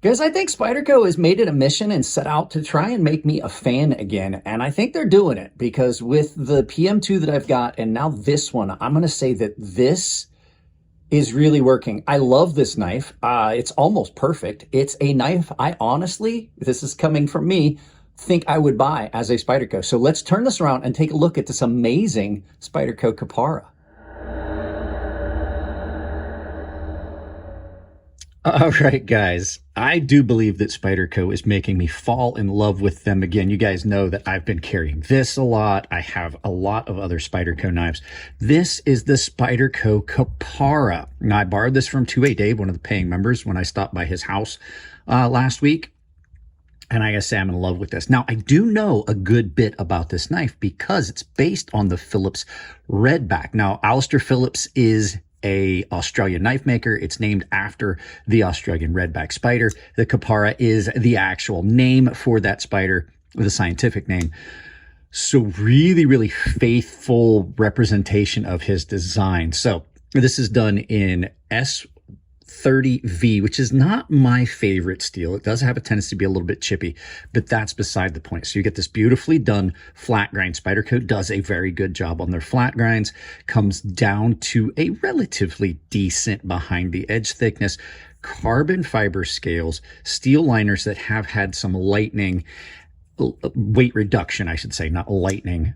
Because I think Spyderco has made it a mission and set out to try and make me a fan again. And I think they're doing it because with the PM2 that I've got and now this one, I'm going to say that this is really working. I love this knife. It's almost perfect. It's a knife I honestly, this is coming from me, think I would buy as a Spyderco. So let's turn this around and take a look at this amazing Spyderco Kapara. All right, guys, I do believe that Spyderco is making me fall in love with them again. You guys know that I've been carrying this a lot. I have a lot of other Spyderco knives. This is the Spyderco Kapara. Now, I borrowed this from 2A Dave, one of the paying members, when I stopped by his house last week. And I gotta say, I'm in love with this. Now, I do know a good bit about this knife because it's based on the Phillips Redback. Now, Alistair Phillips is a Australian knife maker. It's named after the Australian redback spider. The Kapara is the actual name for that spider, the scientific name. So really, really faithful representation of his design. So this is done in S30V, which is not my favorite steel. It does have a tendency to be a little bit chippy, but that's beside the point. So you get this beautifully done flat grind. Spyderco does a very good job on their flat grinds, comes down to a relatively decent behind the edge thickness, carbon fiber scales, steel liners that have had some lightning, weight reduction, I should say, not lightning.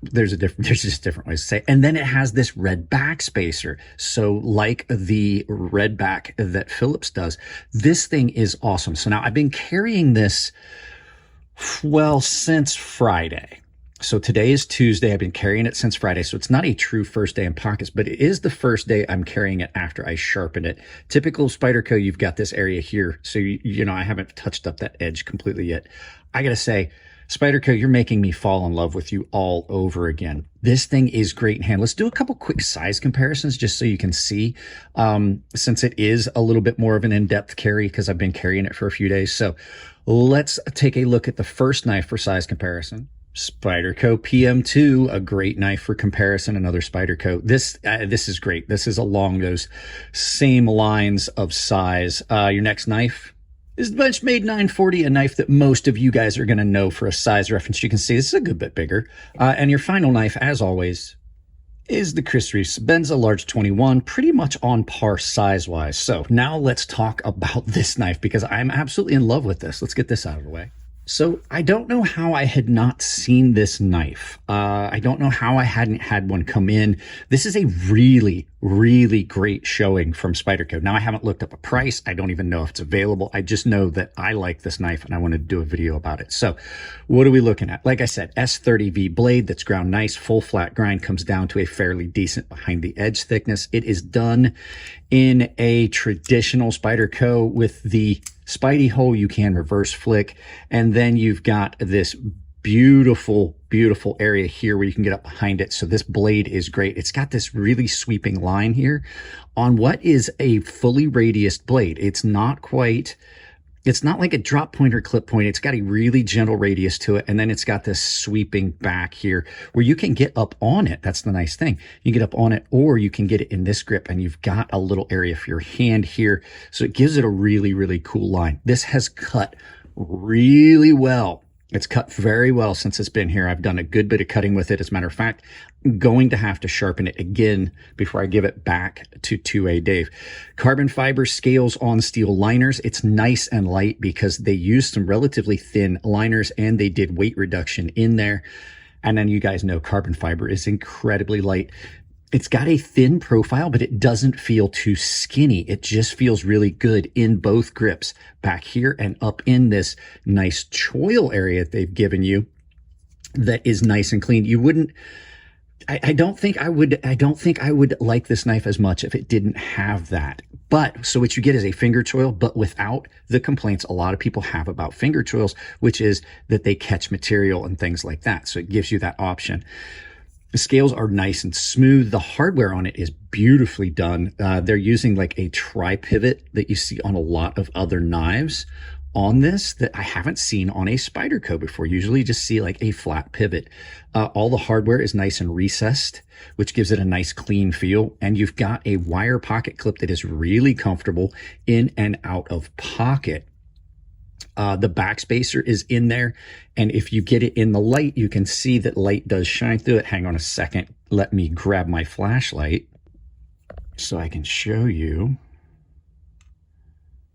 There's just different ways to say it. And then it has this red back spacer. So like the red back that Phillips does, this thing is awesome. So now I've been carrying this, well, since Friday. So today is Tuesday. I've been carrying it since Friday. So it's not a true first day in pockets, but it is the first day I'm carrying it after I sharpen it. Typical Spyderco, you've got this area here. So, you know, I haven't touched up that edge completely yet. I got to say, Spyderco, you're making me fall in love with you all over again. This thing is great in hand. Let's do a couple quick size comparisons just so you can see, since it is a little bit more of an in-depth carry because I've been carrying it for a few days. So let's take a look at the first knife for size comparison. Spyderco PM2, a great knife for comparison, another Spyderco. This is great. This is along those same lines of size. Your next knife is the Benchmade 940, a knife that most of you guys are going to know for a size reference. You can see this is a good bit bigger. And your final knife, as always, is the Chris Reese Benza Large 21, pretty much on par size-wise. So now let's talk about this knife because I'm absolutely in love with this. Let's get this out of the way. So I don't know how I had not seen this knife. I don't know how I hadn't had one come in. This is a really, really great showing from Spyderco. Now, I haven't looked up a price. I don't even know if it's available. I just know that I like this knife and I want to do a video about it. So what are we looking at? Like I said, S30V blade that's ground nice, full flat grind, comes down to a fairly decent behind the edge thickness. It is done in a traditional Spyderco with the Spidey hole you can reverse flick. And then you've got this beautiful, beautiful area here where you can get up behind it. So this blade is great. It's got this really sweeping line here on what is a fully radiused blade. It's not like a drop point or clip point. It's got a really gentle radius to it. And then it's got this sweeping back here where you can get up on it. That's the nice thing. You get up on it or you can get it in this grip and you've got a little area for your hand here. So it gives it a really, really cool line. This has cut really well. It's cut very well since it's been here. I've done a good bit of cutting with it. As a matter of fact, I'm going to have to sharpen it again before I give it back to 2A Dave. Carbon fiber scales on steel liners. It's nice and light because they used some relatively thin liners and they did weight reduction in there. And then you guys know carbon fiber is incredibly light. It's got a thin profile, but it doesn't feel too skinny. It just feels really good in both grips, back here and up in this nice choil area that they've given you that is nice and clean. You wouldn't, I don't think I would like this knife as much if it didn't have that. But so what you get is a finger choil, but without the complaints a lot of people have about finger choils, which is that they catch material and things like that. So it gives you that option. The scales are nice and smooth. The hardware on it is beautifully done. They're using like a tri-pivot that you see on a lot of other knives on this that I haven't seen on a Spyderco before. Usually you just see like a flat pivot. All the hardware is nice and recessed, which gives it a nice clean feel. And you've got a wire pocket clip that is really comfortable in and out of pocket. The backspacer is in there, and if you get it in the light, you can see that light does shine through it. Hang on a second. Let me grab my flashlight so I can show you.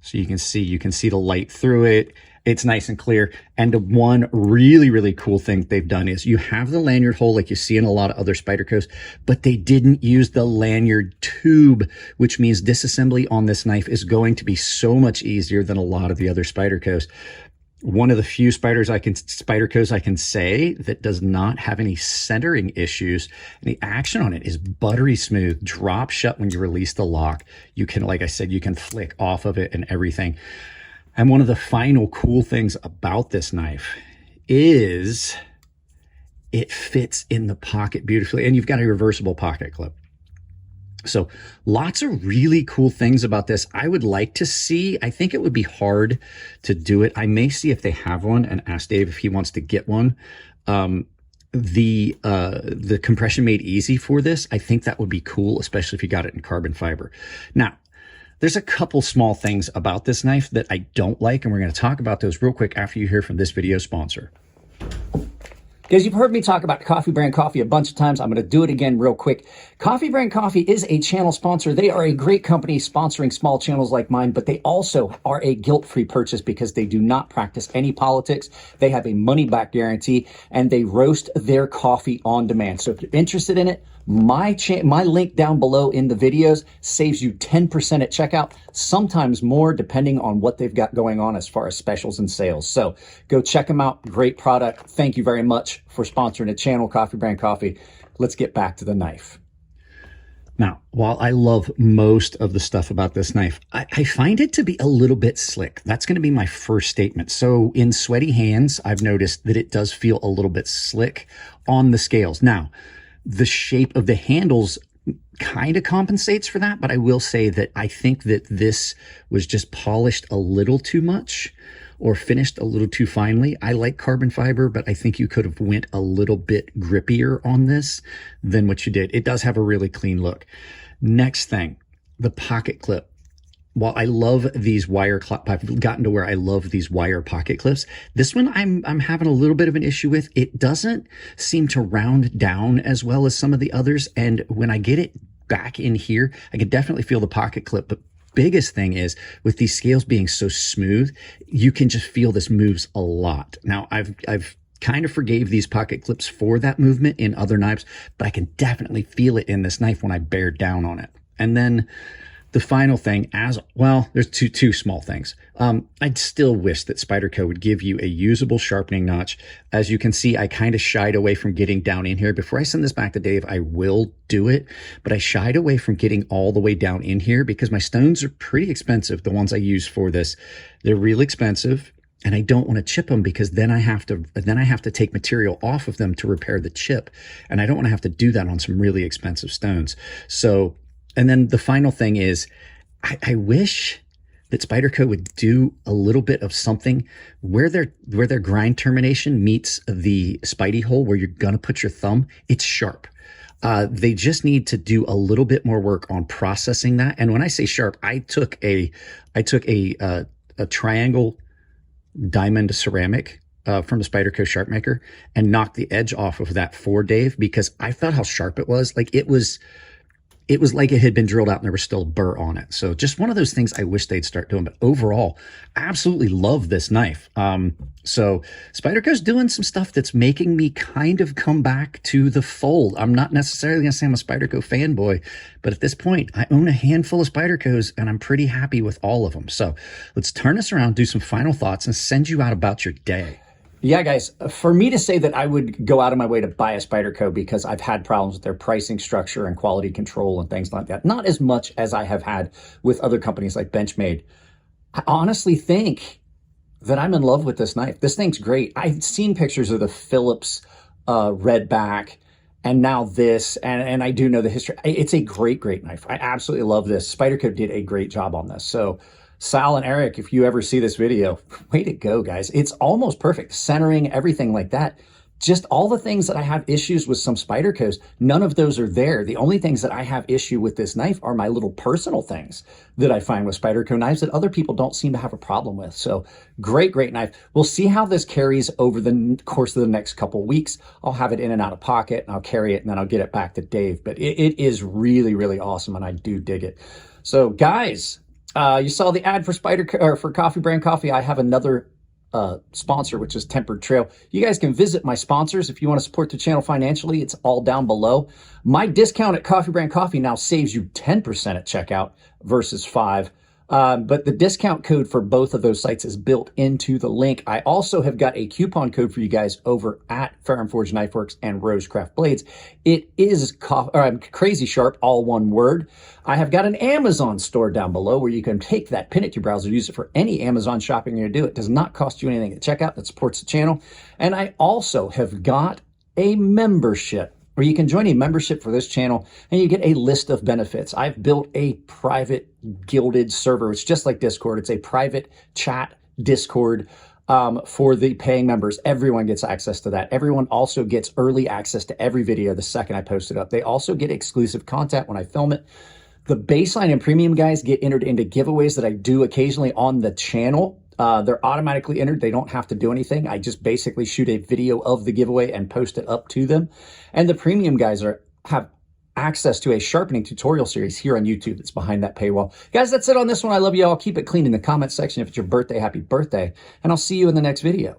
So you can see the light through it. It's nice and clear. And the one really, really cool thing they've done is you have the lanyard hole like you see in a lot of other Spydercos, but they didn't use the lanyard tube, which means disassembly on this knife is going to be so much easier than a lot of the other Spydercos. One of the few Spydercos I can say that does not have any centering issues. And the action on it is buttery smooth, drop shut when you release the lock. You can, like I said, you can flick off of it and everything. And one of the final cool things about this knife is it fits in the pocket beautifully, and you've got a reversible pocket clip. So lots of really cool things about this. I would like to see, I think it would be hard to do it. I may see if they have one and ask Dave if he wants to get one. The compression made easy for this, I think that would be cool, especially if you got it in carbon fiber. Now, there's a couple small things about this knife that I don't like, and we're going to talk about those real quick after you hear from this video sponsor. Guys, you've heard me talk about Coffee Brand Coffee a bunch of times. I'm going to do it again real quick. Coffee Brand Coffee is a channel sponsor. They are a great company sponsoring small channels like mine, but they also are a guilt-free purchase because they do not practice any politics. They have a money-back guarantee, and they roast their coffee on demand. So if you're interested in it, my link down below in the videos saves you 10% at checkout, sometimes more depending on what they've got going on as far as specials and sales. So go check them out. Great product. Thank you very much for sponsoring the channel, Coffee Brand Coffee. Let's get back to the knife. Now, while I love most of the stuff about this knife, I find it to be a little bit slick. That's going to be my first statement. So in sweaty hands, I've noticed that it does feel a little bit slick on the scales. Now, the shape of the handles kind of compensates for that, but I will say that I think that this was just polished a little too much or finished a little too finely. I like carbon fiber, but I think you could have went a little bit grippier on this than what you did. It does have a really clean look. Next thing, the pocket clip. While I love these wire clip, I've gotten to where I love these wire pocket clips. This one I'm having a little bit of an issue with. It doesn't seem to round down as well as some of the others. And when I get it back in here, I can definitely feel the pocket clip. But biggest thing is with these scales being so smooth, you can just feel this moves a lot. Now I've kind of forgave these pocket clips for that movement in other knives, but I can definitely feel it in this knife when I bear down on it. And then the final thing, as well, there's two small things. I'd still wish that Spyderco would give you a usable sharpening notch. As you can see, I kind of shied away from getting down in here. Before I send this back to Dave, I will do it, but I shied away from getting all the way down in here because my stones are pretty expensive. The ones I use for this, they're real expensive. And I don't want to chip them because then I have to take material off of them to repair the chip. And I don't want to have to do that on some really expensive stones. So, and then the final thing is, I wish that Spyderco would do a little bit of something where their grind termination meets the Spidey hole where you're gonna put your thumb. It's sharp. They just need to do a little bit more work on processing that. And when I say sharp, I took a triangle diamond ceramic from the Spyderco Sharp Maker and knocked the edge off of that for Dave because I felt how sharp it was. Like it was like it had been drilled out and there was still a burr on it. So just one of those things I wish they'd start doing. But overall, absolutely love this knife. So Spyderco's doing some stuff that's making me kind of come back to the fold. I'm not necessarily going to say I'm a Spyderco fanboy, but at this point, I own a handful of Spydercos and I'm pretty happy with all of them. So let's turn this around, do some final thoughts, and send you out about your day. Yeah, guys, for me to say that I would go out of my way to buy a Spyderco because I've had problems with their pricing structure and quality control and things like that, not as much as I have had with other companies like Benchmade. I honestly think that I'm in love with this knife. This thing's great. I've seen pictures of the Phillips red back, and now this, and I do know the history. It's a great, great knife. I absolutely love this. Spyderco did a great job on this. So Sal and Eric, if you ever see this video, way to go, guys. It's almost perfect. Centering, everything like that. Just all the things that I have issues with some Spydercos, none of those are there. The only things that I have issue with this knife are my little personal things that I find with Spyderco knives that other people don't seem to have a problem with. So great, great knife. We'll see how this carries over the course of the next couple of weeks. I'll have it in and out of pocket, and I'll carry it, and then I'll get it back to Dave. But it is really, really awesome, and I do dig it. So guys, you saw the ad for Spyderco, or for Coffee Brand Coffee. I have another sponsor, which is Tempered Trail. You guys can visit my sponsors if you want to support the channel financially. It's all down below. My discount at Coffee Brand Coffee now saves you 10% at checkout versus 5%. But the discount code for both of those sites is built into the link. I also have got a coupon code for you guys over at Fair and Forge Knife Works and Rosecraft Blades. It is Crazy Sharp, all one word. I have got an Amazon store down below where you can take that, pin it to your browser, use it for any Amazon shopping you're going to do. It does not cost you anything at checkout. That supports the channel. And I also have got a membership where you can join a membership for this channel and you get a list of benefits. I've built a private gilded server. It's just like Discord. It's a private chat Discord for the paying members. Everyone gets access to that. Everyone also gets early access to every video the second I post it up. They also get exclusive content when I film it. The baseline and premium guys get entered into giveaways that I do occasionally on the channel. They're automatically entered. They don't have to do anything. I just basically shoot a video of the giveaway and post it up to them. And the premium guys have access to a sharpening tutorial series here on YouTube that's behind that paywall. Guys, that's it on this one. I love you all. Keep it clean in the comment section. If it's your birthday, happy birthday. And I'll see you in the next video.